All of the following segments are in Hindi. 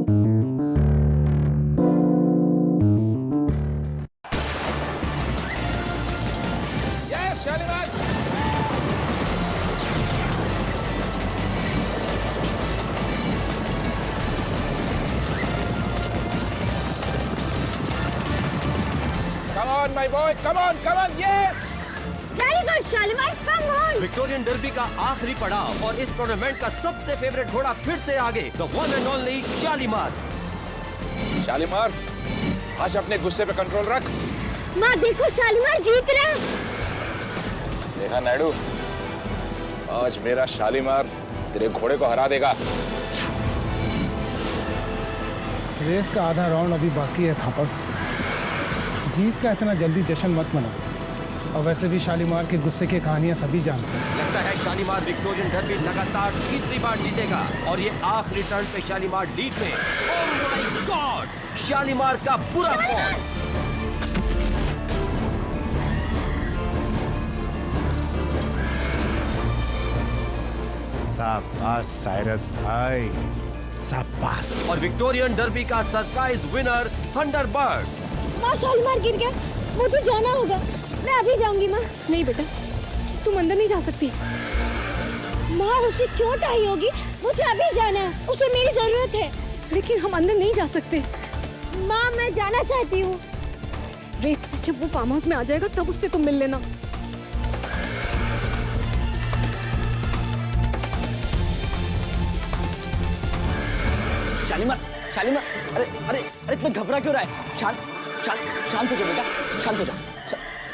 Yes Shalimar. Come on, my boy. Come on, yes. Very good, Shalimar. Come on. Victorian derby का आखिरी पड़ाव और इस टूर्नामेंट का सबसे फेवरेट घोड़ा फिर से आगे, the one and only Shalimar. Shalimar, आज अपने गुस्से पे कंट्रोल रख। माँ देखो, शालीमार जीत रहा है। देखा नायडू, आज मेरा शालीमार तेरे घोड़े को हरा देगा। रेस का आधा राउंड अभी बाकी है थापर। जीत का इतना जल्दी जश्न मत मनाओ। और वैसे भी शालीमार के गुस्से की कहानियां सभी जानते हैं। लगता है शालीमार विक्टोरियन डर्बी लगातार तीसरी बार जीतेगा और ये आखिरी टर्न पे शालीमार लीड में। ओह माय गॉड, शालीमार का बुरा फॉर्म। शाबाश साइरस भाई, शाबाश। और विक्टोरियन डर्बी का सरप्राइज विनर थंडरबर्ड। माँ शालीमार गिर गया, मुझे जाना होगा। मैं अभी जाऊंगी माँ। नहीं बेटा, तुम अंदर नहीं जा सकती। माँ उसे चोट आई होगी, मुझे अभी जाना है, उसे मेरी जरूरत है। लेकिन हम अंदर नहीं जा सकते। माँ मैं जाना चाहती हूँ। रेस से जब वो फार्म हाउस में आ जाएगा तब उससे तुम मिल लेना। शालीमार, शालीमार, अरे अरे अरे इतना घबरा क्यों रहा है? शांत हो जा बेटा, शांत हो जा।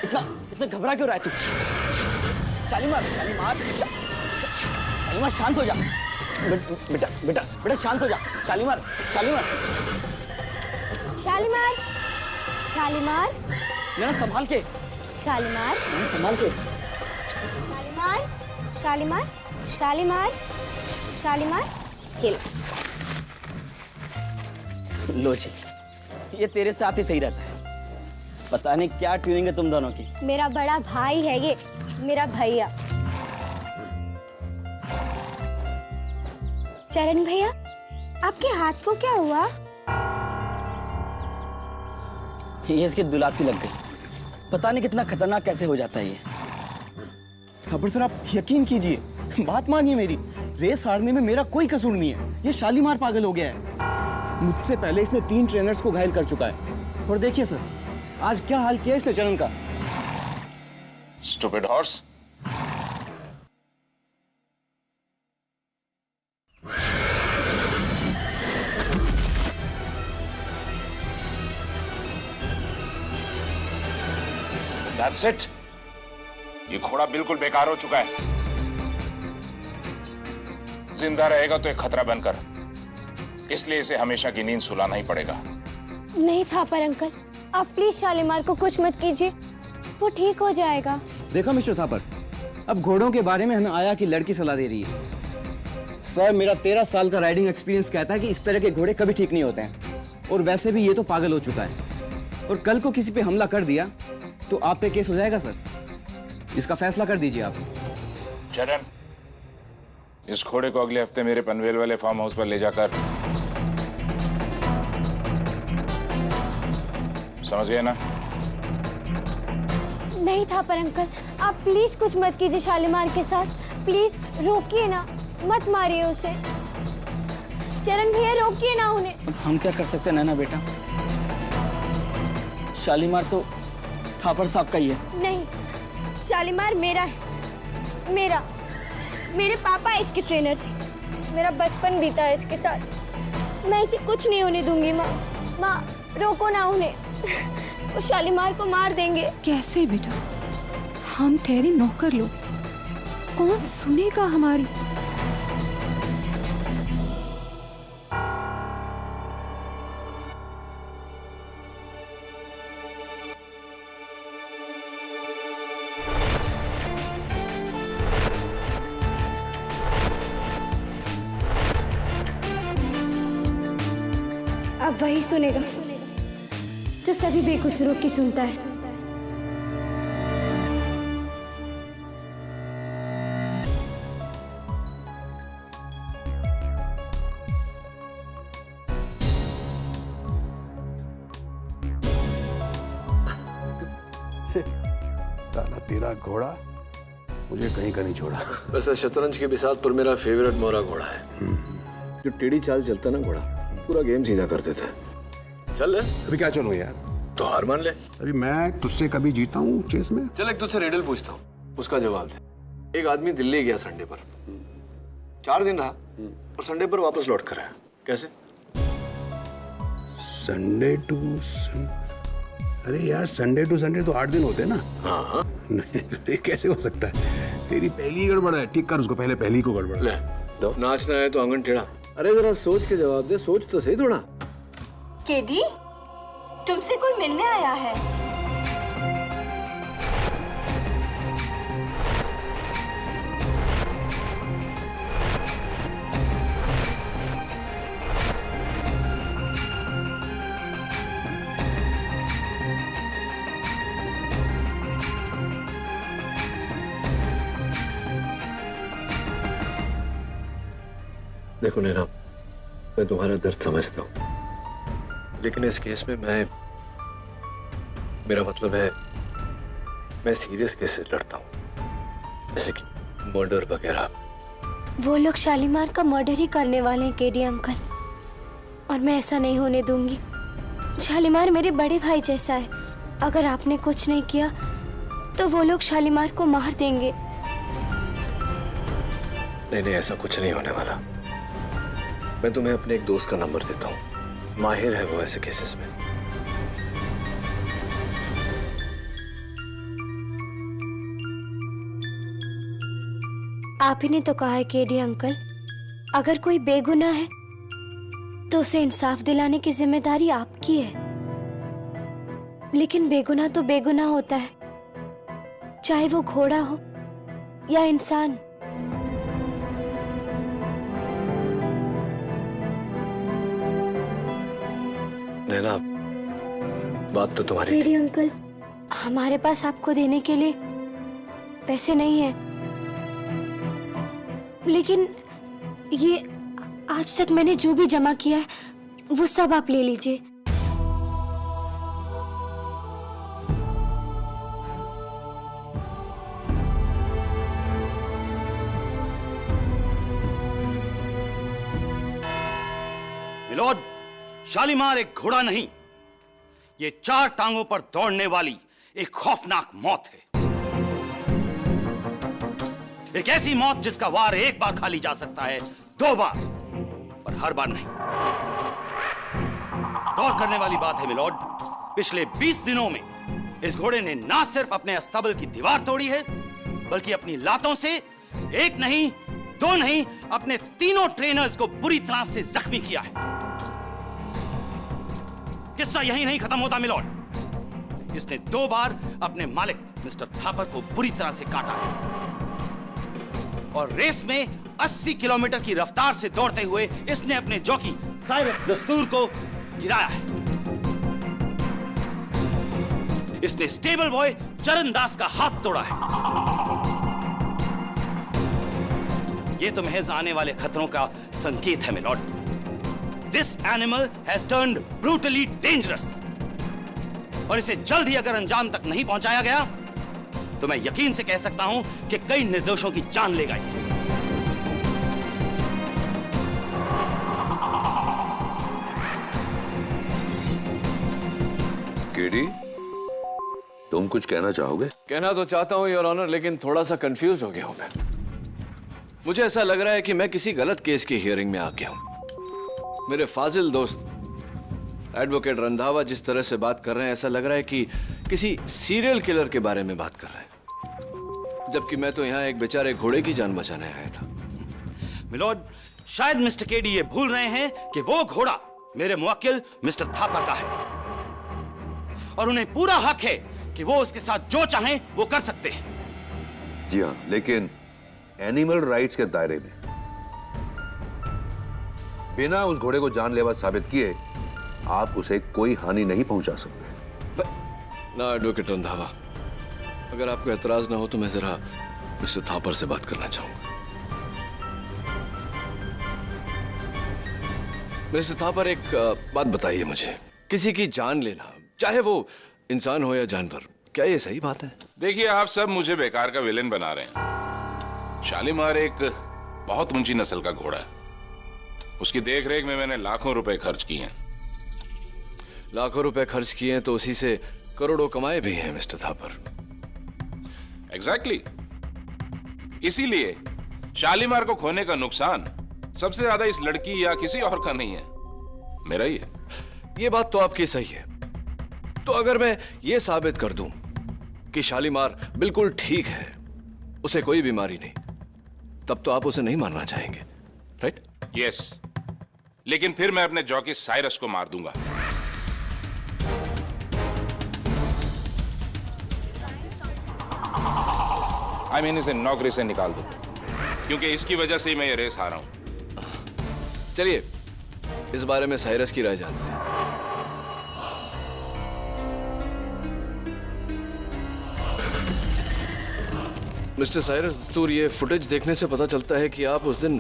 इतना घबरा क्यों रहा है तू? शालीमार, शालीमार शांत हो जा। बेटा शांत हो जा। शालीमार, मेरा संभाल के। संभाल के। शालीमार खेल। लो जी, ये तेरे साथ ही सही रहता है। पता नहीं क्या ट्यूनिंग है तुम दोनों की। मेरा बड़ा भाई है ये, मेरा भैया। चरण भैया, आपके हाथ को क्या हुआ? ये इसकी दुलाती लग गई। पता नहीं कितना खतरनाक कैसे हो जाता है ये। खबर सर, आप यकीन कीजिए, बात मानिए मेरी। रेस हारने में मेरा कोई कसूर नहीं है। ये शालीमार पागल हो गया है। मुझसे पहले इसने 3 ट्रेनर्स को घायल कर चुका है। और देखिए सर, आज क्या हाल किया इसने चरण का। Stupid horse. That's it. ये घोड़ा बिल्कुल बेकार हो चुका है। जिंदा रहेगा तो एक खतरा बनकर, इसलिए इसे हमेशा की नींद सुलाना ही पड़ेगा। नहीं था पर अंकल, आप प्लीज शालीमार को कुछ मत कीजिए, वो ठीक हो जाएगा। देखा मिस्टर थापर, अब घोड़ों के बारे में हमें आया कि लड़की सलाह दे रही है। सर, मेरा 13 साल का राइडिंग एक्सपीरियंस कहता है कि इस तरह के घोड़े कभी ठीक नहीं होते हैं। और वैसे भी ये तो पागल हो चुका है। और कल को किसी पे हमला कर दिया तो आप पे केस हो जाएगा सर। इसका फैसला कर दीजिए आप। चरण, इस घोड़े को अगले हफ्ते मेरे पनवेल वाले फार्म हाउस पर ले जाकर, समझ गए ना? नहीं था पर अंकल, आप प्लीज कुछ मत कीजिए शालीमार के साथ। प्लीज रोकिए ना, मत मारिए उसे। चरण भैया रोकिए ना उन्हें। हम क्या कर सकते हैं नैना बेटा? शालीमार तो थापर साहब का ही है। नहीं, शालीमार मेरा है। मेरे पापा इसके ट्रेनर थे। मेरा बचपन बीता है इसके साथ। मैं इसे कुछ नहीं होने दूंगी। माँ रोको ना उन्हें, वो शालीमार को मार देंगे। कैसे बेटा? हम ठहरे नौकर लोग, कौन सुनेगा हमारी? अब वही सुनेगा जो सभी बेकसूरों की सुनता है। साला तेरा घोड़ा मुझे कहीं का नहीं छोड़ा। वैसे शतरंज की बिसात पर मेरा फेवरेट मोरा घोड़ा है। जो टेढ़ी चाल चलता ना घोड़ा, पूरा गेम सीधा कर देता है। चल अभी क्या चलूं यार? तो हार मान ले। अभी मैं तुझसे कभी जीता हूँ चेस में? चल एक तुझसे रिडल पूछता हूँ, उसका जवाब दे। एक आदमी दिल्ली गया संडे पर, 4 दिन रहा और संडे पर वापस लौट कर आया। कैसे? संडे टू अरे यार संडे टू संडे तो 8 दिन होते हैं ना। हाँ नहीं कैसे हो सकता है? तेरी पहली गड़बड़ है, ठीक कर उसको, पहले पहली को गड़बड़। ले दो। नाचना है तो आंगन टेढ़ा। अरे जरा सोच के जवाब दे, सोच तो सही थोड़ा। केडी, तुमसे कोई मिलने आया है। देखो नैना, मैं तुम्हारा दर्द समझता हूँ, लेकिन इस केस में मेरा मतलब है, मैं सीरियस केसेस लड़ता हूँ, जैसे कि मर्डर वगैरह। वो लोग शालीमार का मर्डर ही करने वाले हैं केडी अंकल, और मैं ऐसा नहीं होने दूंगी। शालीमार मेरे बड़े भाई जैसा है। अगर आपने कुछ नहीं किया तो वो लोग शालीमार को मार देंगे। नहीं, ऐसा कुछ नहीं होने वाला। मैं तुम्हें अपने एक दोस्त का नंबर देता हूँ, माहिर है वो ऐसे केसेस में। आप ही ने तो कहा है केडी अंकल, अगर कोई बेगुनाह है तो उसे इंसाफ दिलाने की जिम्मेदारी आपकी है। लेकिन बेगुनाह तो बेगुनाह होता है, चाहे वो घोड़ा हो या इंसान। नैना, बात तो तुम्हारी केडी अंकल, हमारे पास आपको देने के लिए पैसे नहीं है, लेकिन ये आज तक मैंने जो भी जमा किया है वो सब आप ले लीजिए। मिलोड, शालीमार एक घोड़ा नहीं, ये 4 टांगों पर दौड़ने वाली एक खौफनाक मौत है। एक ऐसी मौत जिसका वार एक बार खाली जा सकता है, 2 बार, पर हर बार नहीं। गौर करने वाली बात है मिलोड, पिछले 20 दिनों में इस घोड़े ने ना सिर्फ अपने अस्तबल की दीवार तोड़ी है, बल्कि अपनी लातों से 1 नहीं 2 नहीं, अपने 3 ट्रेनर्स को बुरी तरह से जख्मी किया है। किस्सा यही नहीं खत्म होता मिलोड, इसने 2 बार अपने मालिक मिस्टर थापर को बुरी तरह से काटा है, और रेस में 80 किलोमीटर की रफ्तार से दौड़ते हुए इसने अपने जॉकी साइरस दस्तूर को गिराया है। इसने स्टेबल बॉय चरण दास का हाथ तोड़ा है। यह तो महज आने वाले खतरों का संकेत है milord. This animal has turned brutally dangerous, और इसे जल्द ही अगर अंजाम तक नहीं पहुंचाया गया तो मैं यकीन से कह सकता हूं कि कई निर्दोषों की जान लेगा। केडी, तुम कुछ कहना चाहोगे? कहना तो चाहता हूं योर ऑनर, लेकिन थोड़ा सा कंफ्यूज हो गया हूं मैं। मुझे ऐसा लग रहा है कि मैं किसी गलत केस की हियरिंग में आ गया हूं। मेरे फाजिल दोस्त एडवोकेट रंधावा जिस तरह से बात कर रहे हैं, ऐसा लग रहा है कि किसी सीरियल किलर के बारे में बात कर रहे हैं, जबकि मैं तो यहाँ एक बेचारे घोड़े की जान बचाने आया था। मिलोड, शायद मिस्टर केडी ये भूल रहे हैं कि वो घोड़ा मेरे मुवक्किल मिस्टर थापर का है, और उन्हें पूरा हक है कि वो उसके साथ जो चाहें वो कर सकते हैं। जी हाँ, लेकिन एनिमल राइट्स के दायरे में, बिना उस घोड़े को जानलेवा साबित किए आप उसे कोई हानि नहीं पहुंचा सकते। ना एडवोकेट रंधावा, अगर आपको एतराज ना हो तो मैं जरा मिस्टर थापर से बात करना चाहूंगा। मिस्टर थापर, एक बात बताइए मुझे, किसी की जान लेना, चाहे वो इंसान हो या जानवर, क्या ये सही बात है? देखिए, आप सब मुझे बेकार का विलेन बना रहे हैं। शालीमार एक बहुत ऊंची नस्ल का घोड़ा है। उसकी देखरेख में मैंने लाखों रुपए खर्च किए हैं। लाखों रुपए खर्च किए हैं तो उसी से करोड़ों कमाए भी हैं मिस्टर थापर। एग्जैक्टली। इसीलिए शालीमार को खोने का नुकसान सबसे ज्यादा इस लड़की या किसी और का नहीं है, मेरा ही है। ये बात तो आपकी सही है। तो अगर मैं ये साबित कर दूं कि शालीमार बिल्कुल ठीक है, उसे कोई बीमारी नहीं, तब तो आप उसे नहीं मारना चाहेंगे, राइट? यस, लेकिन फिर मैं अपने जॉकी साइरस को मार दूंगा। I mean, इसे नौकरी से निकाल दो, क्योंकि इसकी वजह से ही मैं ये रेस हारा हूं। चलिए इस बारे में साइरस की राय जानते हैं। मिस्टर साइरस दस्तूर, ये फुटेज देखने से पता चलता है कि आप उस दिन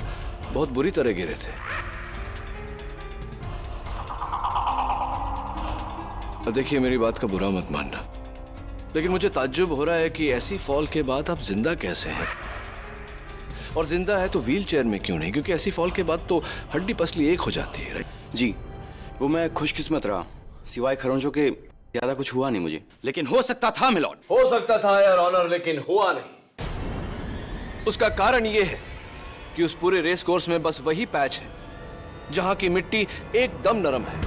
बहुत बुरी तरह गिरे थे। देखिए, मेरी बात का बुरा मत मानना, लेकिन मुझे ताज्जुब हो रहा है कि ऐसी फॉल के बाद आप जिंदा कैसे हैं? और जिंदा है तो व्हील चेयर में क्यों नहीं? क्योंकि ऐसी फॉल के बाद तो हड्डी पसली एक हो जाती है, राइट? जी, वो मैं खुशकिस्मत रहा, सिवाय खरोंचों के ज्यादा कुछ हुआ नहीं मुझे। लेकिन हो सकता था मिलॉर्ड। हो सकता था योर ऑनर, लेकिन हुआ नहीं। उसका कारण यह है कि उस पूरे रेस कोर्स में बस वही पैच है जहां की मिट्टी एकदम नरम है।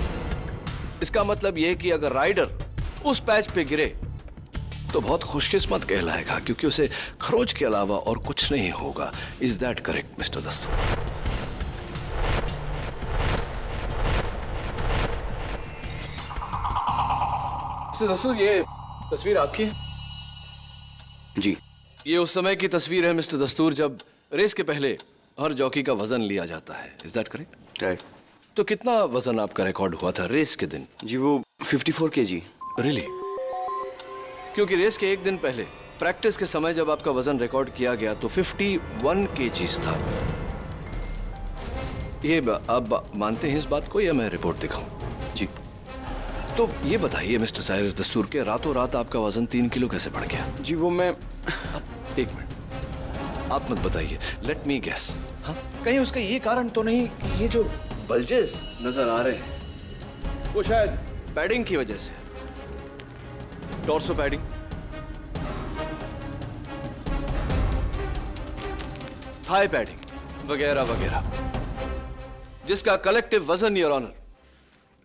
इसका मतलब यह है कि अगर राइडर उस पैच पे गिरे तो बहुत खुशकिस्मत कहलाएगा, क्योंकि उसे खरोच के अलावा और कुछ नहीं होगा। इज दैट करेक्ट मिस्टर दस्तूर? मिस्टर दस्तूर, ये तस्वीर आपकी है? जी। ये उस समय की तस्वीर है मिस्टर दस्तूर जब रेस के पहले हर जॉकी का वजन लिया जाता है। Is that correct? राइट। तो कितना वजन आपका रिकॉर्ड हुआ था रेस के दिन? जी वो 54 kg। रियली? क्योंकि रेस के एक दिन पहले प्रैक्टिस के समय जब आपका वजन रिकॉर्ड किया गया तो 51 kg था। ये आप मानते हैं इस बात को या मैं रिपोर्ट दिखाऊं? जी। तो ये बताइए मिस्टर साइरस दस्तूर के रातों रात आपका वजन 3 किलो कैसे बढ़ गया? जी वो मैं एक मिनट, आप मत बताइए, लेट मी गेस। हाँ, कहीं उसका ये कारण तो नहीं कि ये जो बल्जेस नजर आ रहे हैं वो शायद पैडिंग की वजह से? टॉर्सो पैडिंग, थाई पैडिंग वगैरह वगैरह, जिसका कलेक्टिव वजन योर ऑनर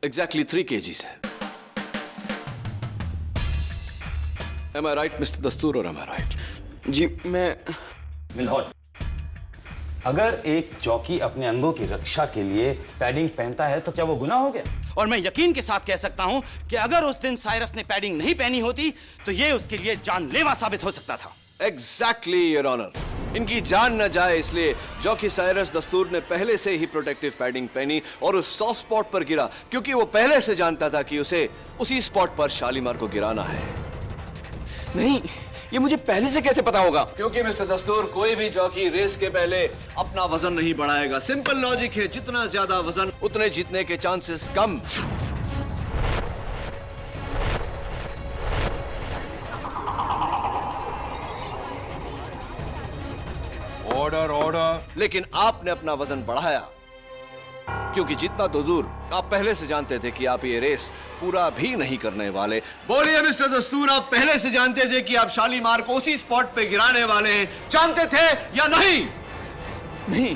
एग्जैक्टली 3 kg है। Am I right, मिस्टर दस्तूर, और am I right? जी मैं मिलॉर्ड, अगर एक जॉकी अपने अंगों की रक्षा के लिए पैडिंग पहनता है तो क्या वो गुनाह हो गया? और मैं यकीन के साथ कह सकता हूं कि अगर उस दिन साइरस ने पैडिंग नहीं पहनी होती तो ये उसके लिए जानलेवा साबित हो सकता था। Exactly your honour. इनकी जान न जाए इसलिए जॉकी साइरस दस्तूर ने पहले से ही प्रोटेक्टिव पैडिंग पहनी और उस सॉफ्ट स्पॉट पर गिरा, क्योंकि वो पहले से जानता था कि उसे उसी स्पॉट पर शालीमार को गिराना है। नहीं, ये मुझे पहले से कैसे पता होगा? क्योंकि मिस्टर दस्तूर, कोई भी जॉकी रेस के पहले अपना वजन नहीं बढ़ाएगा। सिंपल लॉजिक है, जितना ज्यादा वजन उतने जीतने के चांसेस कम। Order order. लेकिन आपने अपना वजन बढ़ाया, क्योंकि जितना तो दूर आप पहले से जानते थे कि आप ये रेस पूरा भी नहीं करने वाले। बोलिए मिस्टर दस्तूर, आप पहले से जानते थे कि आप शालीमार को उसी स्पॉट पे गिराने वाले हैं, जानते थे या नहीं? नहीं,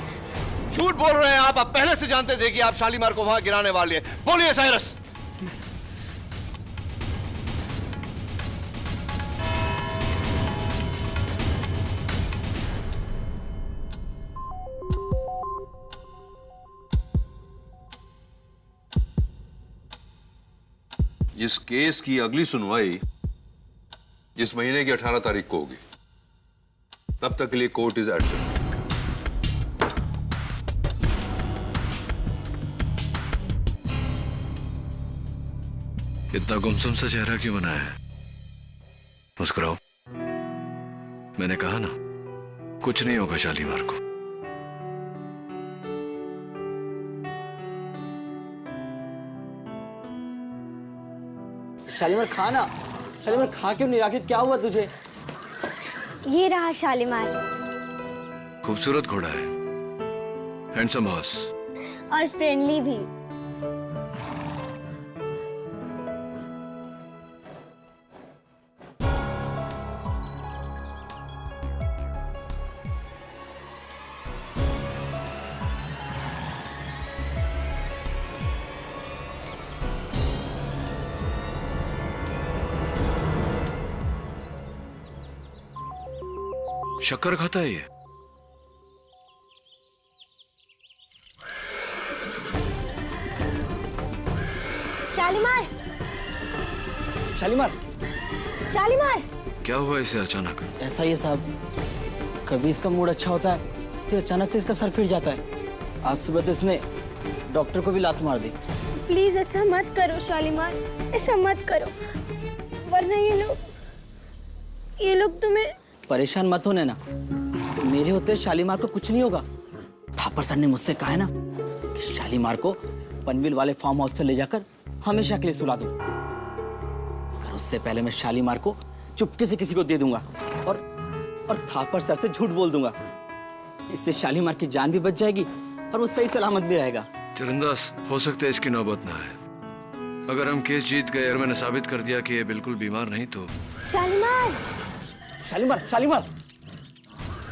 झूठ बोल रहे हैं आप पहले से जानते थे कि आप शालीमार को वहां गिराने वाले हैं। बोलिए साइरस। इस केस की अगली सुनवाई इस महीने की 18 तारीख को होगी। तब तक के लिए कोर्ट इज एडजर्न। इतना गुमसुम सा चेहरा क्यों बनाया है? मुस्कुराओ। मैंने कहा ना, कुछ नहीं होगा शालीमार को। शालीमार खा ना। शालीमार खा क्यों नहीं? आखिर क्या हुआ तुझे? ये रहा शालीमार। खूबसूरत घोड़ा है, हैंडसम हॉर्स। और फ्रेंडली भी। शक्कर खाता है ये? शालीमार, शालीमार, शालीमार। क्या हुआ इसे अचानक? ऐसा ही साहब, कभी इसका मूड अच्छा होता है, फिर अचानक से इसका सर फिर जाता है। आज सुबह तो इसने डॉक्टर को भी लात मार दी। प्लीज ऐसा मत करो शालीमार, ऐसा मत करो, वरना ये लोग तुम्हें। परेशान मत होने ना, मेरे होते शालीमार को कुछ नहीं होगा। थापर सर ने मुझसे कहा है ना कि शालीमार को पनवेल वाले फार्म हाउस पर ले जाकर हमेशा के लिए सुला दूं। पर उससे पहले मैं शालीमार को चुपके से किसी को दे दूंगा और थापर सर से झूठ बोल दूंगा। इससे शालीमार की जान भी बच जाएगी और वो सही सलामत भी रहेगा। चरणदास, हो सकता है इसकी नौबत ना आए। अगर हम केस जीत गए और मैंने साबित कर दिया कि ये बिल्कुल बीमार नहीं तो। शालीमार, शालीमार, शालीमार।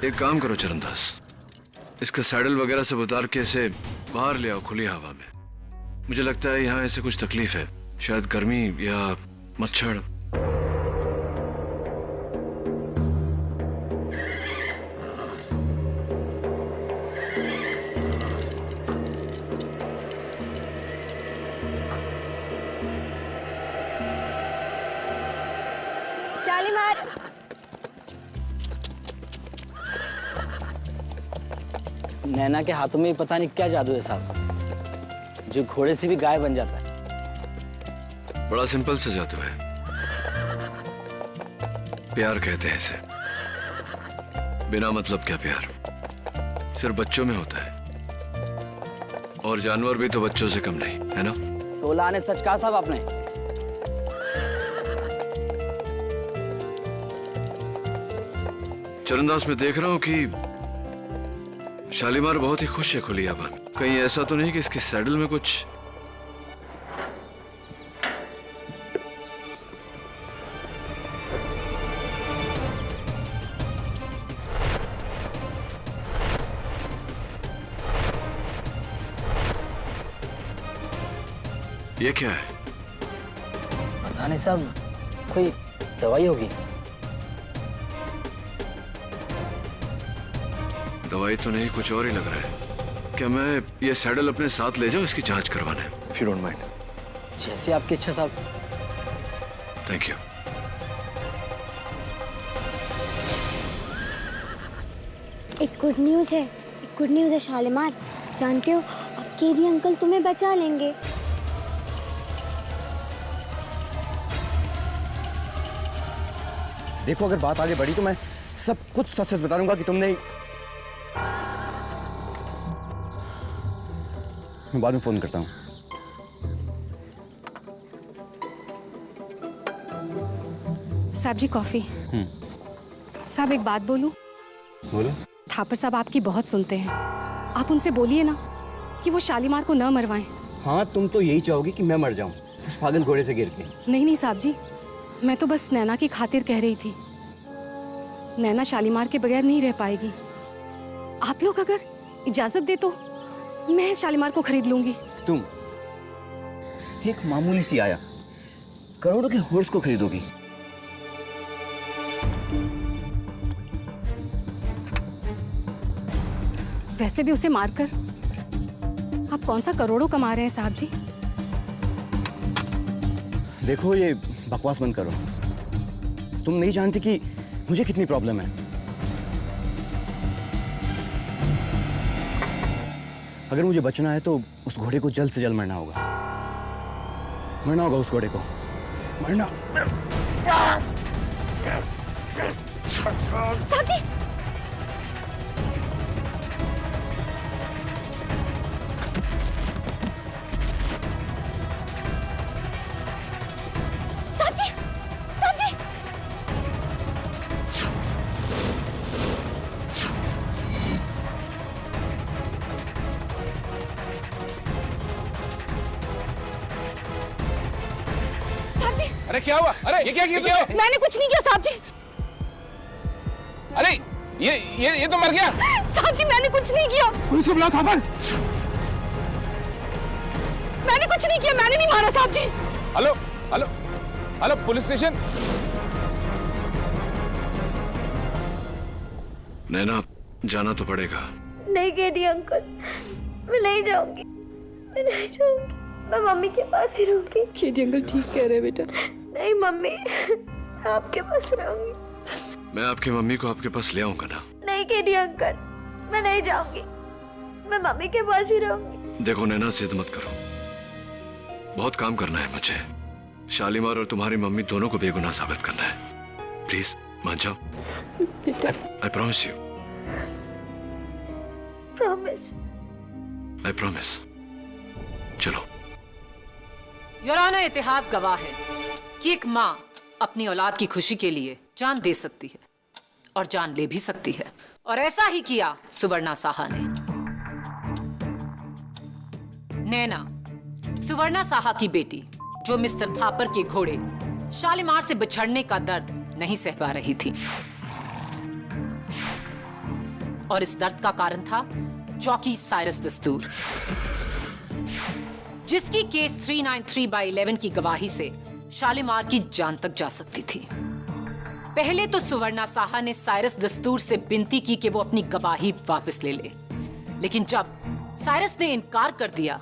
एक काम करो चरणदास, इसका सैडल वगैरह सब उतार के इसे बाहर ले आओ खुली हवा में। मुझे लगता है यहाँ ऐसे कुछ तकलीफ है, शायद गर्मी या मच्छर। शालीमार। नैना के हाथों में पता नहीं क्या जादू है साहब, जो घोड़े से भी गाय बन जाता है। बड़ा सिंपल सा जादू है, प्यार कहते हैं इसे। बिना मतलब क्या प्यार, सिर्फ बच्चों में होता है, और जानवर भी तो बच्चों से कम नहीं है ना। 16 आने सच कहा साहब आपने। चरणदास, मैं देख रहा हूं कि शालीमार बहुत ही खुश है खुली हवा में। कहीं ऐसा तो नहीं कि इसके सैडल में कुछ। ये क्या है? पता नहीं साहब, कोई दवाई होगी। दवाई तो नहीं, कुछ और ही लग रहा है। क्या मैं ये सैडल अपने साथ ले जाऊं इसकी जांच करवाने? If you don't mind. जैसे आपकी इच्छा साहब। Thank you. एक गुड न्यूज़ है, एक गुड न्यूज़ है शालीमार। जानते हो, अब केरी अंकल तुम्हें बचा लेंगे। देखो, अगर बात आगे बढ़ी तो मैं सब कुछ सच सच बता दूंगा कि तुमने। मैं बाद में फोन करता हूँ। साहब जी कॉफी। साहब एक बात बोलूं? बोलो। थापर साहब आपकी बहुत सुनते हैं, आप उनसे बोलिए ना कि वो शालीमार को न मरवाएं। हाँ, तुम तो यही चाहोगी कि मैं मर जाऊं उस पागल घोड़े से गिर के। नहीं नहीं साहब जी, मैं तो बस नैना की खातिर कह रही थी। नैना शालीमार के बगैर नहीं रह पाएगी। आप लोग अगर इजाजत दे तो मैं शालीमार को खरीद लूंगी। तुम एक मामूली सी आया करोड़ों के हॉर्स को खरीदोगी? वैसे भी उसे मारकर आप कौन सा करोड़ों कमा रहे हैं साहब जी? देखो, ये बकवास बंद करो। तुम नहीं जानती कि मुझे कितनी प्रॉब्लम है। अगर मुझे बचना है तो उस घोड़े को जल्द से जल्द मरना होगा। मरना होगा उस घोड़े को, मरना। साहब जी, साहब जी, साहब जी। अरे क्या हुआ? अरे ये क्या किया तुमने? मैंने कुछ नहीं किया साहब जी। अरे ये तो मर गया। साहब जी मैंने कुछ नहीं किया। पुलिस को बुलाओ थापर। मैंने कुछ नहीं किया, मैंने नहीं मारा साहब जी। Hello hello hello, police station. Naina, जाना तो पड़ेगा। नहीं केडी अंकल, मैं नहीं जाऊंगी, मैं नहीं जाऊंगी, मैं मम्मी के पास ही रहूंगी। केडी अंकल ठीक कह रहे हैं बेटा। नहीं मम्मी, मैं आपके पास रहूंगी। मैं आपकी मम्मी को आपके पास ले आऊंगा ना। नहीं केडी अंकल, मैं नहीं जाऊंगी, मैं मम्मी के पास ही रहूंगी। देखो नैना, जिद मत करो, बहुत काम करना है मुझे। शालीमार और तुम्हारी मम्मी दोनों को बेगुनाह साबित करना है। प्लीज मान जाओ। I promise you. Promise. I promise. चलो। योर ऑनर, इतिहास गवाह है कि एक माँ अपनी औलाद की खुशी के लिए जान दे सकती है और जान ले भी सकती है, और ऐसा ही किया सुवर्णा साहा ने। नैना, सुवर्णा साहा की बेटी, जो मिस्टर थापर के घोड़े शालीमार से बिछड़ने का दर्द नहीं सह पा रही थी, और इस दर्द का कारण था चौकी साइरस दस्तूर, जिसकी केस 393/11 की गवाही से शालीमार की जान तक जा सकती थी। पहले तो सुवर्णा साहा ने साइरस दस्तूर से विनती की कि वो अपनी गवाही वापस ले ले, लेकिन जब साइरस ने इनकार कर दिया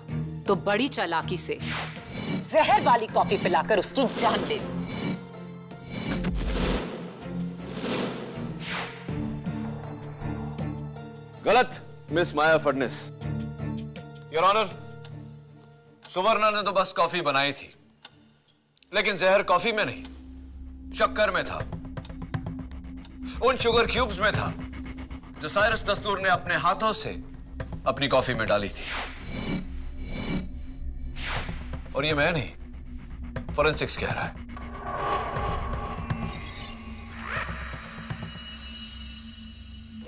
तो बड़ी चालाकी से जहर वाली कॉफी पिलाकर उसकी जान ले ली। गलत, miss Maya Phadnis. Your honour, सुवर्णा ने तो बस कॉफी बनाई थी, लेकिन जहर कॉफी में नहीं, शक्कर में था, उन शुगर क्यूब्स में था जो साइरस दस्तूर ने अपने हाथों से अपनी कॉफी में डाली थी। और ये मैं नहीं, फोरेंसिक्स कह रहा है।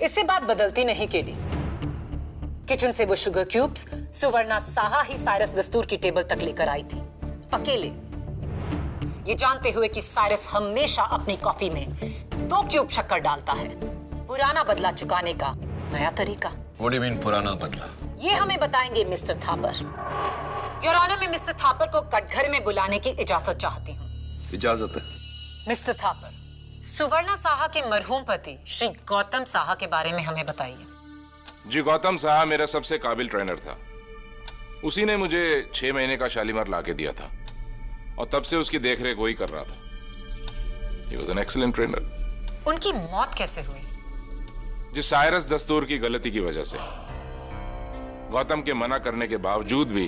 इससे बात बदलती नहीं केडी। किचन से वो शुगर क्यूब्स सुवर्णा साहा ही साइरस दस्तूर की टेबल तक लेकर आई थी, अकेले, ये जानते हुए कि साइरस हमेशा अपनी कॉफी में 2 क्यूब शक्कर डालता है। पुराना बदला चुकाने का नया तरीका। What do you mean, पुराना बदला? ये हमें बताएंगे मिस्टर थापर। योर ऑनर, मैं मिस्टर थापर को कटघरे में बुलाने की इजाजत चाहती हूँ। इजाजत है। मिस्टर थापर, सुवर्णा साहा के मरहूम पति श्री गौतम साहा के बारे में हमें बताइए। जी, गौतम साहा मेरा सबसे काबिल ट्रेनर था। उसी ने मुझे 6 महीने का शालीमार लाके दिया था, और तब से उसकी देखरेख वही कर रहा था। He was an excellent trainer. उनकी मौत कैसे हुई? जी, साइरस दस्तूर की गलती की वजह से। गौतम के मना करने के बावजूद भी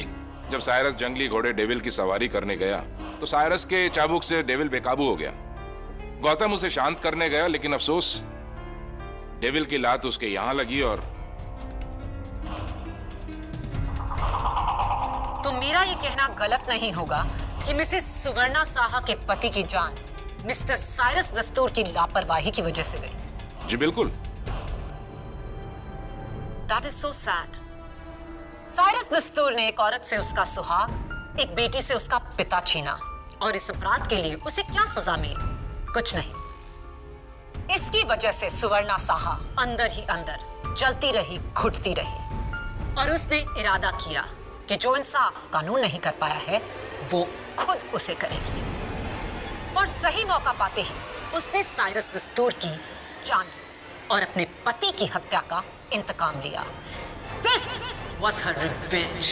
जब साइरस जंगली घोड़े डेविल की सवारी करने गया तो साइरस के चाबुक से डेविल बेकाबू हो गया। गौतम उसे शांत करने गया, लेकिन अफसोस डेविल की लात उसके यहां लगी। और तो मेरा ये कहना गलत नहीं होगा कि मिसेस सुवर्णा साहा के पति की जान मिस्टर साइरस दस्तूर की लापरवाही की वजह से गई। जी बिल्कुल। That is so sad. Cyrus दस्तूर ने एक औरत से उसका सुहाग, एक बेटी से उसका पिता छीना, और इस अपराध के लिए उसे क्या सजा मिली? कुछ नहीं। इसकी वजह से सुवर्णा साहा अंदर ही अंदर जलती रही, घुटती रही, और उसने इरादा किया कि जो इंसाफ कानून नहीं कर पाया है वो खुद उसे करेगी। और सही मौका पाते ही उसने साइरस दस्तूर की जान और अपने पति की हत्या का इंतकाम लिया। This was her revenge.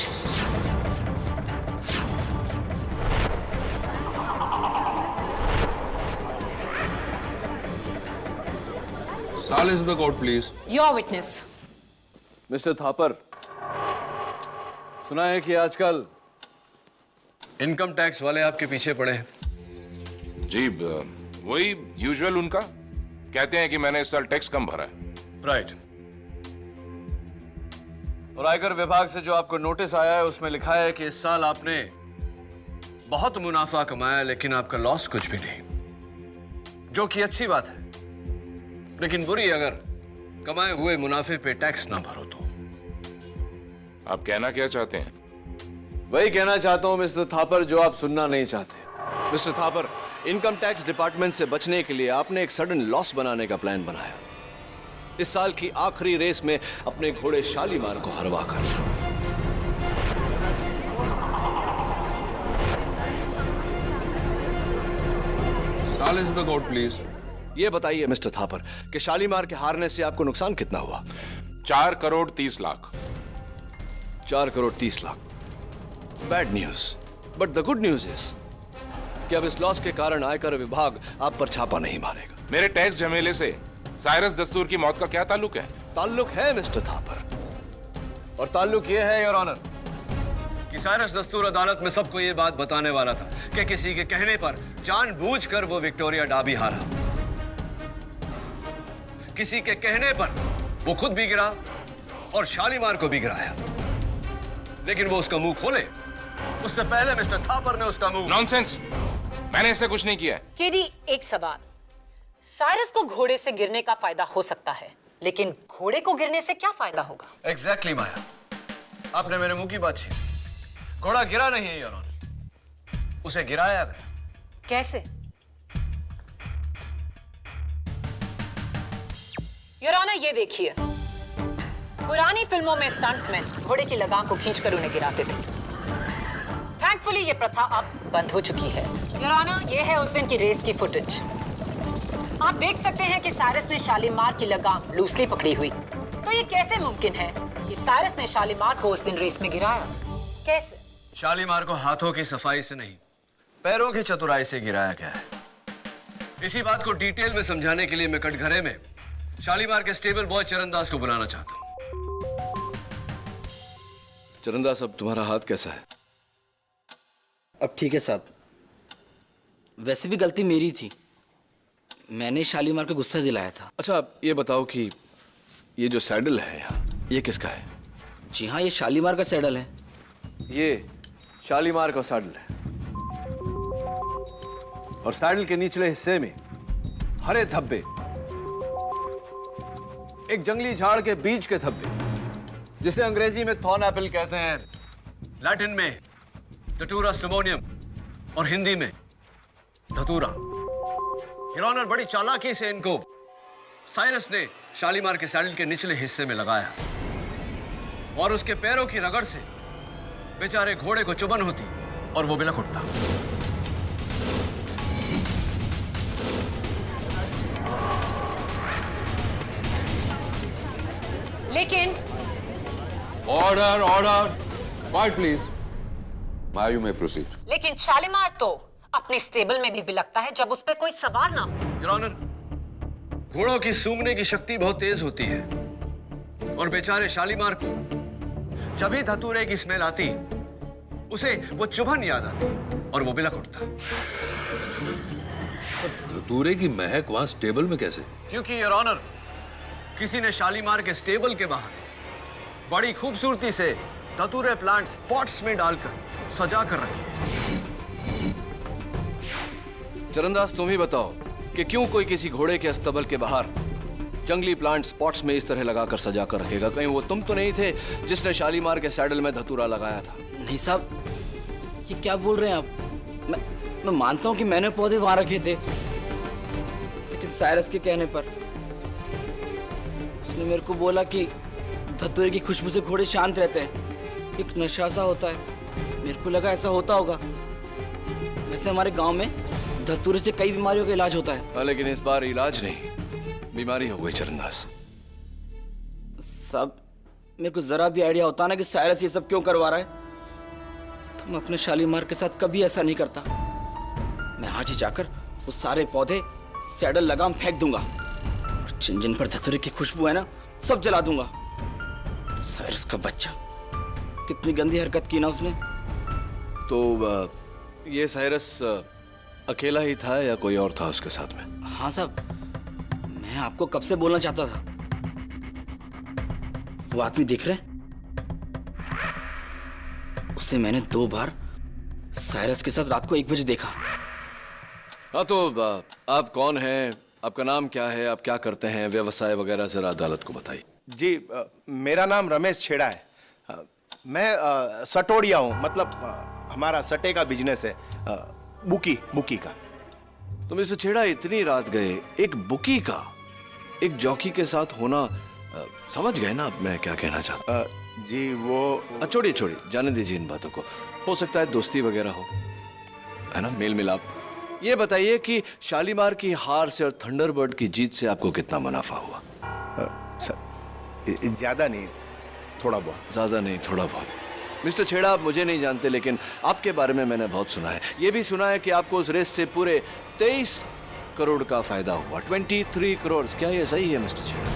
Silence in the court, please. Your witness. Mister Thapar, सुना है कि आजकल इनकम टैक्स वाले आपके पीछे पड़े हैं। जी, वही यूजुअल उनका। कहते हैं कि मैंने इस साल टैक्स कम भरा है। राइट। और आयकर विभाग से जो आपको नोटिस आया है उसमें लिखा है कि इस साल आपने बहुत मुनाफा कमाया, लेकिन आपका लॉस कुछ भी नहीं, जो कि अच्छी बात है, लेकिन बुरी अगर कमाए हुए मुनाफे पे टैक्स ना भरो तो। आप कहना क्या चाहते हैं? वही कहना चाहता हूं मिस्टर थापर जो आप सुनना नहीं चाहते। Mister Thapar, income tax department से बचने के लिए आपने एक सडन लॉस बनाने का प्लान बनाया, इस साल की आखिरी रेस में अपने घोड़े शालीमार को हरवा कर। Silence the court please. ये बताइए मिस्टर थापर कि शालीमार के हारने से आपको नुकसान कितना हुआ? 4 crore 30 lakh. 4 crore 30 lakh. Bad news, but the good news is कि अब इस लॉस के कारण आयकर विभाग आप पर छापा नहीं मारेगा। मेरे टैक्स झमेले से साइरस दस्तूर की मौत का क्या ताल्लुक है? ताल्लुक है मिस्टर थापर, और ताल्लुक यह है योर ऑनर कि साइरस दस्तूर अदालत में सबको यह बात बताने वाला था कि किसी के कहने पर जानबूझकर वो विक्टोरिया डार्बी हारा। किसी के कहने पर वो खुद भी गिरा और शालीमार को भी गिराया, लेकिन वो उसका मुंह खोले उससे पहले मिस्टर थापर ने उसका मुंह। नॉनसेंस, मैंने ऐसा कुछ नहीं किया है। केडी, एक सवाल। साइरस को घोड़े से गिरने का फायदा हो सकता है, लेकिन घोड़े को गिरने से क्या फायदा होगा? एग्जैक्टली माया, आपने मेरे मुंह की बात छीन। घोड़ा गिरा नहीं है योर ऑनर, उसे गिराया गया। कैसे? योर ऑनर, ये देखिए, पुरानी फिल्मों में स्टंटमैन घोड़े की लगाम को खींचकर उन्हें गिराते थे। थैंकफुली ये प्रथा अब बंद हो चुकी है। योर ऑनर, ये है उस दिन की रेस की फुटेज। आप देख सकते हैं कि साइरस ने शालीमार की लगाम लूसली पकड़ी हुई। तो ये कैसे मुमकिन है कि साइरस ने शालीमार को उस दिन रेस में गिराया? कैसे? शालीमार को हाथों की सफाई से नहीं, पैरों की चतुराई से गिराया गया है। इसी बात को डिटेल में समझाने के लिए मैं कटघरे में शालीमार के स्टेबल बॉय चरणदास को बुलाना चाहता हूं। चरणदास, अब तुम्हारा हाथ कैसा है? अब ठीक है साहब। वैसे भी गलती मेरी थी, मैंने शालीमार को गुस्सा दिलाया था। अच्छा, ये बताओ कि ये जो सैडल है यहाँ, ये किसका है? जी हाँ, ये शालीमार का सैडल है। ये शालीमार का सैडल है, और सैडल के निचले हिस्से में हरे धब्बे, एक जंगली झाड़ के बीज के धब्बे, जिसे अंग्रेजी में थॉर्न एपल कहते हैं, लैटिन में डटूरा स्टिमोनियम और हिंदी में धतूरा। योर ऑनर, बड़ी चालाकी से इनको साइरस ने शालीमार के सैडल के निचले हिस्से में लगाया, और उसके पैरों की रगड़ से बेचारे घोड़े को चुभन होती और वो बिलख उठता। लेकिन ऑर्डर, ऑर्डर, क्वाइट प्लीज। मायू में प्रोसीड। लेकिन शालीमार तो अपने स्टेबल में भी बिलखता है जब उस पर कोई सवार ना हो। योर ऑनर, घोड़ों की सूंघने की शक्ति बहुत तेज होती है, और बेचारे शालीमार को जब भी धतूरे की स्मेल आती उसे वो चुभन याद आती और वो बिलख उठता। धतूरे की महक वहां स्टेबल में कैसे? क्योंकि योर ऑनर, किसी ने शालीमार के स्टेबल के बाहर बड़ी खूबसूरती से धतूरे प्लांट्स पॉट्स में डालकर सजा कर रखे। चरणदास, तुम ही बताओ कि क्यों कोई किसी घोड़े के अस्तबल के बाहर जंगली प्लांट स्पॉट्स में इस तरह लगाकर सजा कर रखेगा? कहीं वो तुम तो नहीं थे जिसने शालीमार के सैडल में धतूरा लगाया था? नहीं साहब, ये क्या बोल रहे हैं आप? मैं मानता हूं कि मैंने पौधे वहां रखे थे, लेकिन साइरस के कहने पर उसने मेरे को बोला कि धतूरे की खुशबू से घोड़े शांत रहते हैं, एक नशा सा होता है। मेरे को लगा ऐसा होता होगा। वैसे हमारे गांव में धतूरे से कई बीमारियों का इलाज होता है। लेकिन इस बार इलाज नहीं, बीमारी हो गई चरणदास। सब मेरे को जरा भी आइडिया होता ना कि साइरस ये सब क्यों करवा रहा है, तो मैं अपने शालीमार के साथ कभी ऐसा नहीं करता। मैं आज ही जाकर वो सारे पौधे सैडल लगाम फेंक दूंगा, और जिन जिन पर धतूरे की खुशबू है ना, सब जला दूंगा। साइरस का बच्चा, कितनी गंदी हरकत की ना उसने। तो ये साइरस अकेला ही था या कोई और था उसके साथ में? हाँ साहब, मैं आपको कब से बोलना चाहता था। वो आदमी दिख रहे, उसे मैंने 2 बार साइरस के साथ रात को 1 बजे देखा। हाँ, तो आप कौन हैं, आपका नाम क्या है, आप क्या करते हैं, व्यवसाय वगैरह जरा अदालत को बताइए। जी, मेरा नाम रमेश छेड़ा है। मैं सटोड़िया हूँ, मतलब हमारा सटे का बिजनेस है, बुकी का। तो मिस्टर छेड़ा इतनी रात गए एक बुकी का एक जॉकी के साथ होना, समझ गए ना अब मैं क्या कहना चाहता? जी वो छोड़िए जाने दीजिए इन बातों को। हो सकता है दोस्ती वगैरह हो, है ना, मेल मिलाप। ये बताइए कि शालीमार की हार से और थंडरबर्ड की जीत से आपको कितना मुनाफा हुआ? सर ज्यादा नहीं, थोड़ा बहुत। ज्यादा नहीं, थोड़ा बहुत। मिस्टर छेड़ा, आप मुझे नहीं जानते लेकिन आपके बारे में मैंने बहुत सुना है। ये भी सुना है कि आपको उस रेस से पूरे 23 करोड़ का फायदा हुआ। 23 करोड़, क्या ये सही है मिस्टर छेड़ा?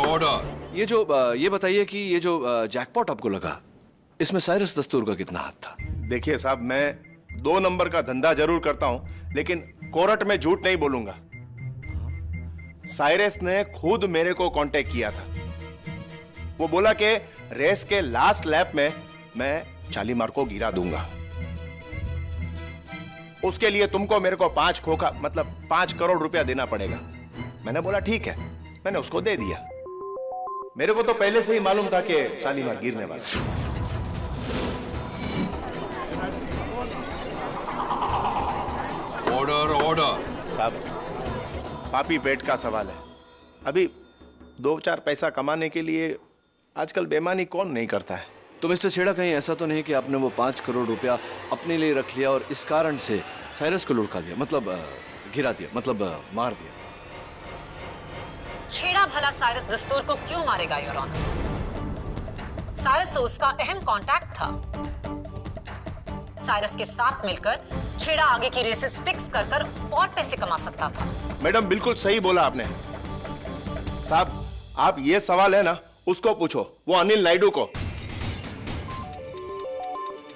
ऑर्डर। ये बताइए कि ये जो जैकपॉट आपको लगा, इसमें साइरस दस्तूर का कितना हाथ था? देखिए साहब, मैं 2 नंबर का धंधा जरूर करता हूं, लेकिन कोर्ट में झूठ नहीं बोलूंगा। साइरस ने खुद मेरे को कांटेक्ट किया था। वो बोला कि रेस के लास्ट लैप में मैं शालीमार को गिरा दूंगा। उसके लिए तुमको मेरे को 5 करोड़ रुपया देना पड़ेगा। मैंने बोला ठीक है, मैंने उसको दे दिया। मेरे को तो पहले से ही मालूम था कि शालीमार गिरने वाला। ऑर्डर। साहब, पापी पेट का सवाल है। अभी 2-4 पैसा कमाने के लिए आजकल बेईमानी कौन नहीं करता है। तो मिस्टर छेड़ा, कहीं ऐसा तो नहीं कि आपने वो 5 करोड़ रुपया अपने लिए रख लिया और इस कारण से साइरस को लुढ़का दिया, मतलब गिरा दिया, मतलब मार दिया? छेड़ा भला साइरस दस्तूर को क्यों मारेगा योर ऑनर? साइरस तो उसका अहम कांटेक्ट था। साइरस के साथ मिलकर छेड़ा आगे की रेसेस फिक्स कर और पैसे कमा सकता था। मैडम, बिल्कुल सही बोला आपने। साहब, आप ये सवाल है ना, उसको पूछो, वो अनिल नायडू को,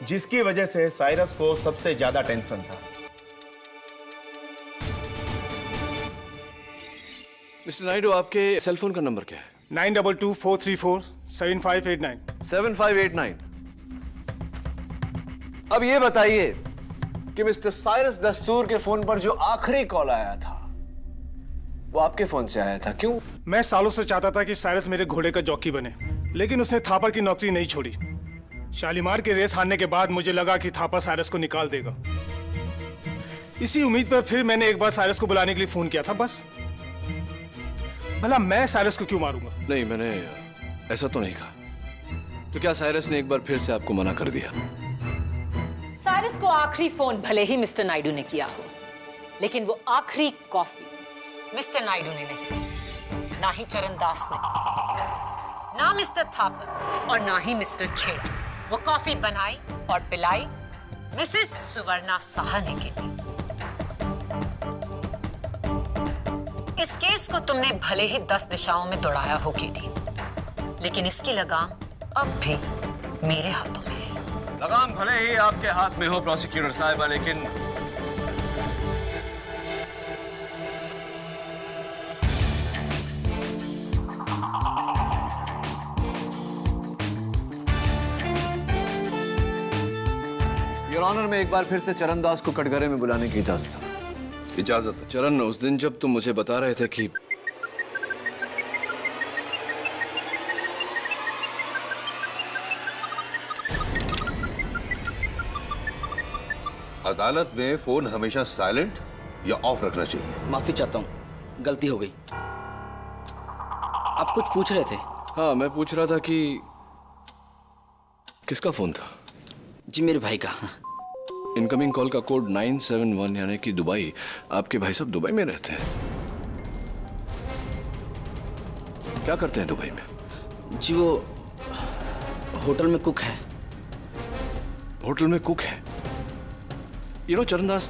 जिसकी वजह से साइरस को सबसे ज्यादा टेंशन था। मिस्टर नायडू, आपके सेल फोन का नंबर क्या है? 9224347589। 7589। अब ये बताइए कि मिस्टर साइरस दस्तूर के फोन पर जो आखिरी कॉल आया था वो आपके फोन से आया था, क्यों? मैं सालों से चाहता था कि साइरस मेरे घोड़े का जॉकी बने, लेकिन उसने थापर की नौकरी नहीं छोड़ी। शालीमार के रेस हारने के बाद मुझे लगा कि थापर साइरस को निकाल देगा। इसी उम्मीद पर फिर मैंने एक बार साइरस को बुलाने के लिए फोन किया था, बस। भला मैं साइरस को क्यों मारूंगा? नहीं, मैंने ऐसा तो नहीं कहा। तो क्या साइरस ने एक बार फिर से आपको मना कर दिया? साइरस को आखिरी फोन भले ही मिस्टर नायडू ने किया हो, लेकिन वो आखिरी कॉफी मिस्टर नायडू ने नहीं, ना ही चरण दास ने, ना मिस्टर थापर और ना ही मिस्टर छेड़ा। वो कॉफी बनाई और पिलाई मिसेस सुवर्णा साहनी के लिए। इस केस को तुमने भले ही 10 दिशाओं में दौड़ाया हो केडी, लेकिन इसकी लगाम अब भी मेरे हाथों में है। लगाम भले ही आपके हाथ में हो प्रोसिक्यूटर साहिबा, लेकिन योर ऑनर, में एक बार फिर से चरण दास को कटघरे में बुलाने की इजाजत है। इजाजत है। चरण, उस दिन जब तुम मुझे बता रहे थे कि अदालत में फोन हमेशा साइलेंट या ऑफ रखना चाहिए। माफी चाहता हूँ, गलती हो गई। आप कुछ पूछ रहे थे? हाँ, मैं पूछ रहा था कि किसका फोन था? जी, मेरे भाई का। इनकमिंग कॉल का कोड 971, यानी कि दुबई। आपके भाई साहब दुबई में रहते हैं? क्या करते हैं दुबई में? जी, वो होटल में कुक है। होटल में कुक है? चरणदास,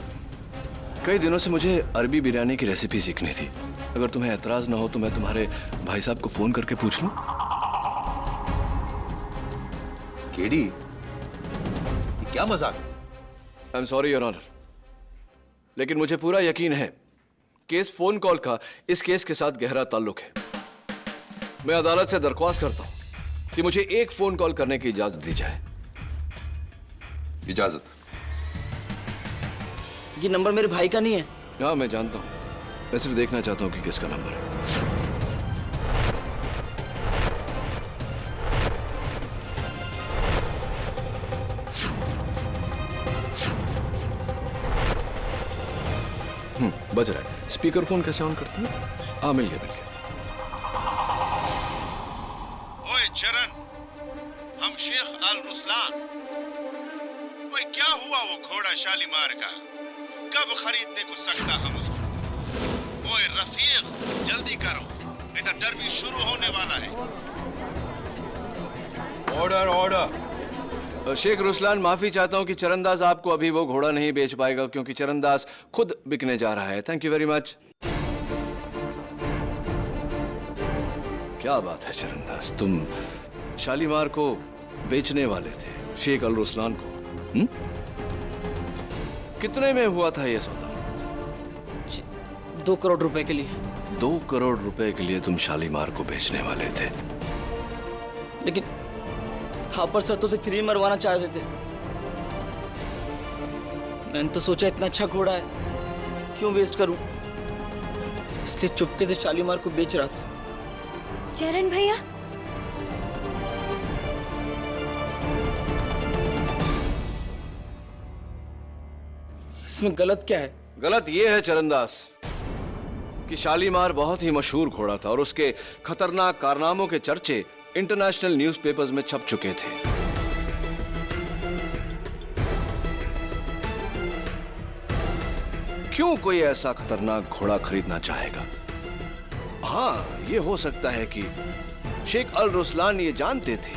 कई दिनों से मुझे अरबी बिरयानी की रेसिपी सीखनी थी। अगर तुम्हें एतराज ना हो तो मैं तुम्हारे भाई साहब को फोन करके पूछ लूं? केडी, ये क्या मजाक? I am sorry your honour, लेकिन मुझे पूरा यकीन है कि इस फोन कॉल का इस केस के साथ गहरा ताल्लुक है। मैं अदालत से दरख्वास्त करता हूं कि मुझे एक फोन कॉल करने की इजाजत दी जाए। इजाजत? ये नंबर मेरे भाई का नहीं है। हाँ, मैं जानता हूं, मैं सिर्फ देखना चाहता हूं कि किसका नंबर है। बज रहा है। स्पीकर फोन कैसे ऑन करते हैं? हाँ, मिल गया। ओए चरण, हम शेख अल रुसलान। ओए क्या हुआ वो घोड़ा शालीमार का? कब खरीदने को सकता हम उसको? ओए रफीक, जल्दी करो, इधर डर्बी शुरू होने वाला है। ऑर्डर। शेख रुसलान, माफी चाहता हूं कि चरणदास आपको अभी वो घोड़ा नहीं बेच पाएगा, क्योंकि चरणदास खुद बिकने जा रहा है। Thank you very much. क्या बात है चरणदास, तुम शालीमार को बेचने वाले थे शेख अल रुसलान को? कितने में हुआ था ये सौदा? 2 करोड़ रुपए के लिए। 2 करोड़ रुपए के लिए तुम शालीमार को बेचने वाले थे? लेकिन थापर सर तो उसे फ्री मरवाना चाह रहे थे। मैंने तो सोचा इतना अच्छा घोड़ा है, क्यों वेस्ट करूं, इसलिए चुपके से शालीमार को बेच रहा था। चरण भैया, इसमें गलत क्या है? गलत ये है चरणदास कि शालीमार बहुत ही मशहूर घोड़ा था और उसके खतरनाक कारनामों के चर्चे इंटरनेशनल न्यूज़पेपर्स में छप चुके थे। क्यों कोई ऐसा खतरनाक घोड़ा खरीदना चाहेगा? हाँ, ये हो सकता है कि शेख अल रुसलान ये जानते थे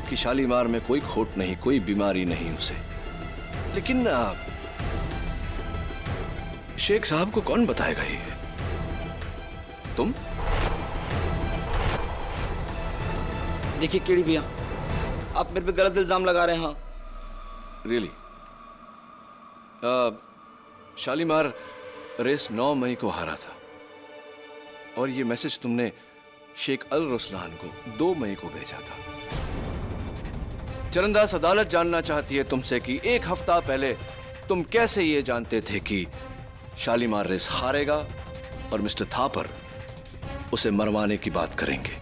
कि शालीमार में कोई खोट नहीं, कोई बीमारी नहीं उसे। लेकिन शेख साहब को कौन बताएगा ये? तुम? देखिए केड़ी भैया, आप मेरे पे गलत इल्जाम लगा रहे हैं। हाँ रियली? शालीमार रेस 9 मई को हारा था और ये मैसेज तुमने शेख अल रुसलान को 2 मई को भेजा था। चरणदास, अदालत जानना चाहती है तुमसे कि 1 हफ्ता पहले तुम कैसे ये जानते थे कि शालीमार रेस हारेगा और मिस्टर थापर उसे मरवाने की बात करेंगे।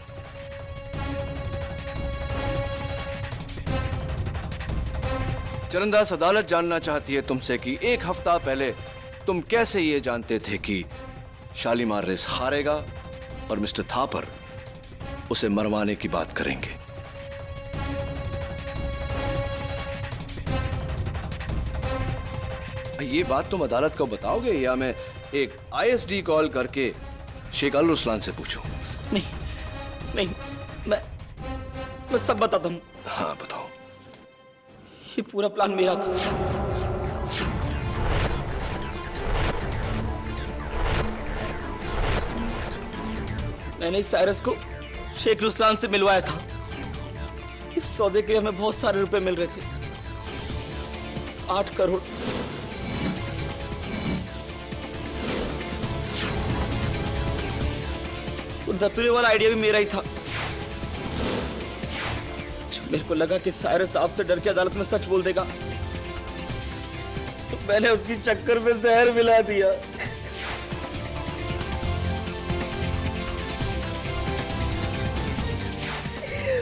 चरणदास, अदालत जानना चाहती है तुमसे कि 1 हफ्ता पहले तुम कैसे ये जानते थे कि शालीमार रेस हारेगा और मिस्टर थापर उसे मरवाने की बात करेंगे। ये बात तुम अदालत को बताओगे या मैं एक आईएसडी कॉल करके शेख अल रुसलान से पूछूं? नहीं, मैं सब बताता हूं। हाँ बताओ। ये पूरा प्लान मेरा था। मैंने इस साइरस को शेख रुसलान से मिलवाया था। इस सौदे के लिए हमें बहुत सारे रुपए मिल रहे थे, 8 करोड़। वो दतुरे वाला आइडिया भी मेरा ही था। जब मेरे को लगा कि साइरस आपसे डर के अदालत में सच बोल देगा, तो मैंने उसकी चक्कर में जहर मिला दिया।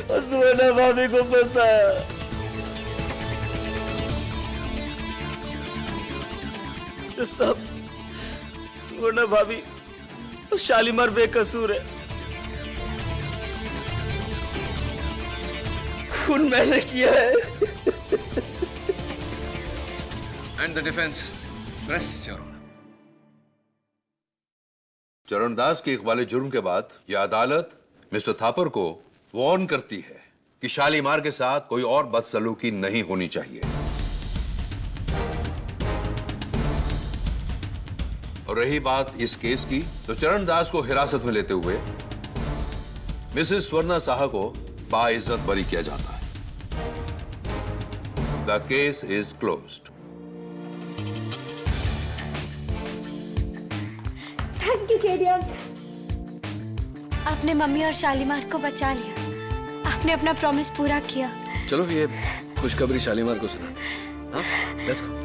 और सुवर्णा भाभी को फंसाया। तो सब सुवर्णा भाभी और शालीमार बेकसूर है। खून मैंने किया है। And the defence press your honour. Charandas के इकबाल जुर्म के बाद यह अदालत मिस्टर थापर को वार्न करती है कि शालीमार के साथ कोई और बदसलूकी नहीं होनी चाहिए। और रही बात इस केस की, तो चरणदास को हिरासत में लेते हुए मिसेस स्वर्णा साहा को बाइज्जत बरी किया जाता है। The case is closed. Thank you Kedia, आपने मम्मी और शालीमार को बचा लिया। आपने अपना प्रॉमिस पूरा किया। चलो ये खुशखबरी शालीमार को सुना। हाँ, लेट्स गो।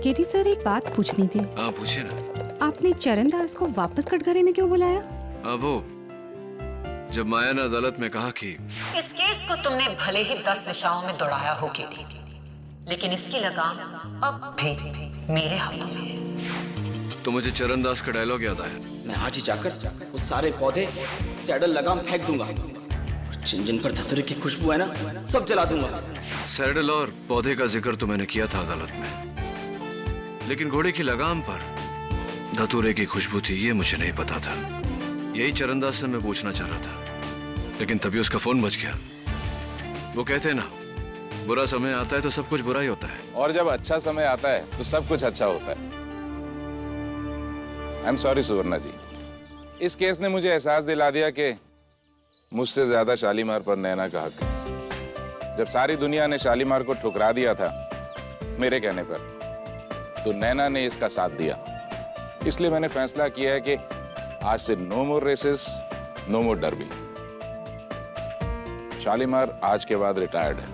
केटी सर, एक बात पूछनी थी। हाँ पूछिए ना। आपने चरणदास को वापस कटघरे में क्यों बुलाया? वो जब माया ने अदालत में कहा कि इस केस को तुमने भले ही 10 दिशाओं में दौड़ाया हो केटी, लेकिन इसकी लगाम अब भी मेरे हाथों में है। तो मुझे चरणदास का डायलॉग याद आया। मैं आज ही जाकर वो सारे पौधे सैडल लगाम फेंक दूंगा। जिन जिन पर धतूरे की खुशबू है ना, सब जला दूंगा। सैडल और पौधे का जिक्र तो मैंने किया था अदालत में, लेकिन घोड़े की लगाम पर धतूरे की खुशबू थी ये मुझे नहीं पता था। यही चरणदास से मैं पूछना चाह रहा था, लेकिन तभी उसका फोन बज गया। वो कहते हैं ना, बुरा समय आता है तो सब कुछ बुरा ही होता है, और जब अच्छा समय आता है तो सब कुछ अच्छा होता है। आई एम सॉरी सुवर्णा जी, इस केस ने मुझे एहसास दिला दिया कि मुझसे ज्यादा शालीमार पर नैना का हक है। जब सारी दुनिया ने शालीमार को ठुकरा दिया था मेरे कहने पर, तो नैना ने इसका साथ दिया। इसलिए मैंने फैसला किया है कि आज से नो मोर रेसेस, नो मोर डर्बी। शालीमार आज के बाद रिटायर्ड है।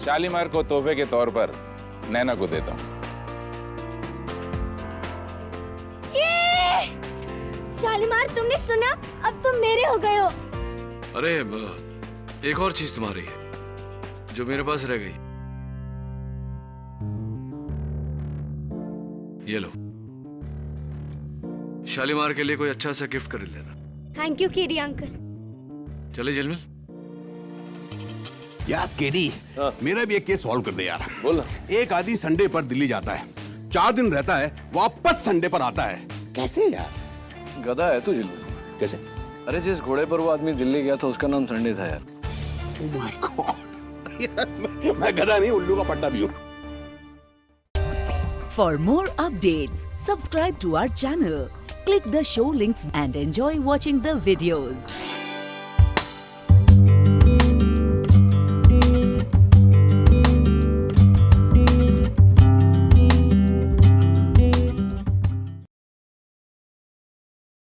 शालीमार को तोहफे के तौर पर नैना को देता हूं। शालीमार, तुमने सुना? अब तुम मेरे हो गए हो। अरे एक और चीज तुम्हारी है जो मेरे पास रह गई। ये लो, शालीमार के लिए कोई अच्छा सा गिफ्ट खरीद लेना। Thank you KD uncle. चले जलमिल। यार केडी, मेरा भी एक केस सॉल्व कर दे यार। बोल। एक आदमी संडे पर दिल्ली जाता है, 4 दिन रहता है, वापस संडे पर आता है। कैसे यार? गधा है तू जलमिल। कैसे? अरे जिस घोड़े पर वो आदमी दिल्ली गया था उसका नाम संडे था यार। ओह माय गॉड, मैं गधा नहीं, उल्लू का पट्टा भी हूँ। For more updates, subscribe to our channel, click the show links and enjoy watching the videos.